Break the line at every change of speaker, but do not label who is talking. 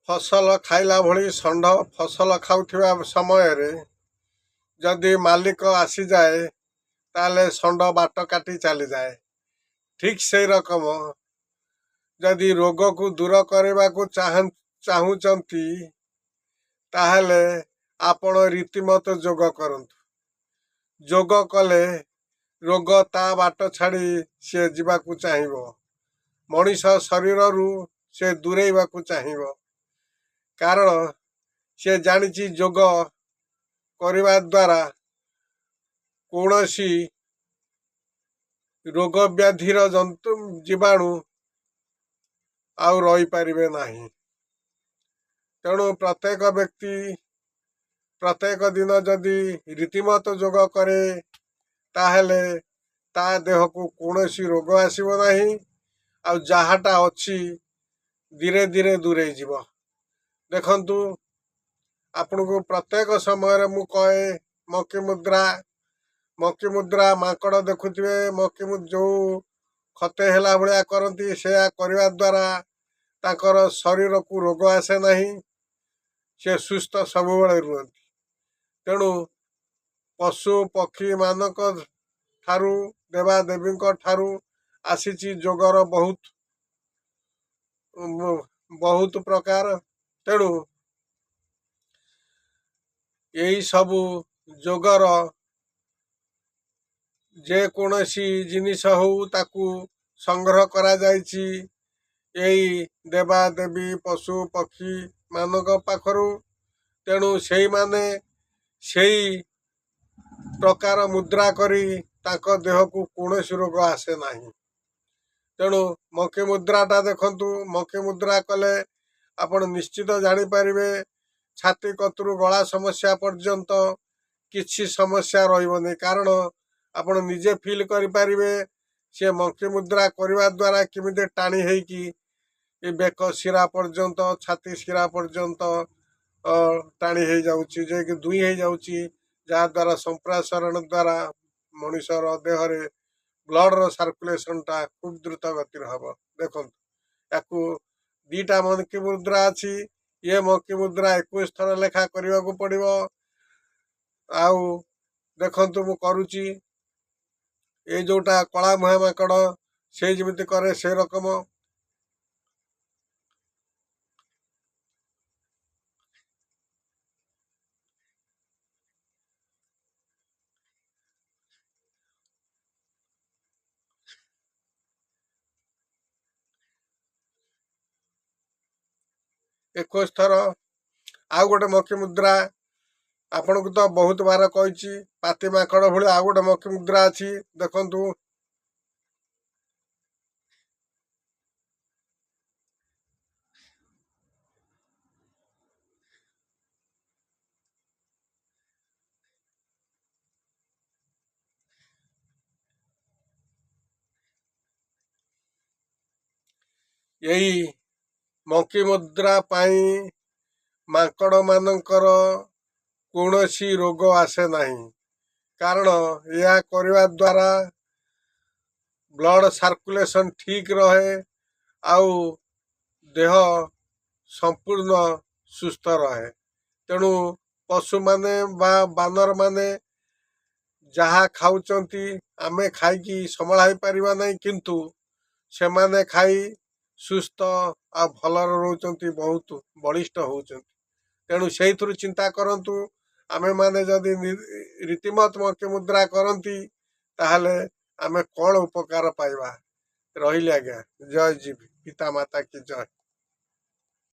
फसल खाइला भली षंढ फसल खाउथिबा समय जदि मालिक आसी जाए ताले षंढ बाट काटी चली जाए। ठीक से रकम जदि रोग को दूर करने को चाहूचंती ताहले आपण रीतिमत जोग करंतु। जोग कले रोग ता बाट छाड़ी से जीवाकू चाहिबो। मनीष शरीर रु से दूरेइबाकू चाहिबो। कारण से जानिछि जोग करिबा द्वारा कौनसी रोग व्याधिर जंतु जीवाणु आउ रही पारिबे नाही। तेणु प्रत्येक व्यक्ति प्रत्येक दिन जदि रीतिमत जोग करे ताहले ता देह को कौनसी रोग आसीबो नाही। आउ जहाटा अच्छी धीरे धीरे दूरे जीव। देखंतु आपण को प्रत्येक समय मु कहे मक्की मुद्रा माकड़ देखुथिबे मक्की जो खते हेला भलिया करंती से करवा द्वारा ताकर शरीर को रोग आसे नहीं। से सुस्थ सब बेले रुहंती। तेणु पशु पक्षी मानक ठारू देवादेवी ठारू आसीची जोगर बहुत प्रकार। तेणु यही सबू जोगर जे कोनसी जिनिस हो ताकू संग्रह करा जायछि यही देवादेवी पशु पक्षी मानक पाखरु। तेणु सेई माने सेई प्रकार मुद्रा करी ताको देह को कौनसी रोग आसे नाही। तेणु मक्की मुद्राटा देखंतु मक्की मुद्रा कले आपण निश्चित जानी पारिबे छाती कतरु गला समस्या पर्यंत किछि समस्या रहिबनी। कारण आपण निजे फील करि पारिबे से मक्की मुद्रा करवा द्वारा किमिते टाणी हेकी ए बेक शिरा पर्यंत छाती शिरा पर्यंत टाणी हे जाउची जे कि दुई हे जाउची। जहा द्वारा संप्रासरण द्वारा मनुष्यर देहरे ब्लड रो सर्कुलेशन टा खूब द्रुत गति हम। देखो याकू दीटा मक्की मुद्रा अच्छी ये मक्की मुद्रा 21 थर लेखा करने को पड़ो। आउ देखंतु मु करुची ये जोटा कला मुहा माकड़ से जमिति करे से रकम एक थर। आउ गोटे मक्की मुद्रा आपण को तो बहुत बार कही पाती माकड़ भाई आउ गोटे मक्की मुद्रा अच्छी देखंतु यही मक्की मुद्रा पाई माकड़ मानकर कौनसी रोग आसे नहीं। कारण यह करवा द्वारा ब्लड सर्कुलेशन ठीक रहे आउ देह संपूर्ण सुस्थ रहे। तेणु पशु माने बा बानर माने जहा खाऊचंती आमे खाई संभाई पारिबा नहीं किंतु से माने खाई सुस्थ आ भलर रोचंती बहुत बलिष्ठ होचंती। तेणु से चिंता करंतु आमे माने जदि रीतिमत मक्की मुद्रा करंती ताहले आमे कौन उपकार पाइबा। रहिले आज्ञा। जय जीव पिता माता की जय।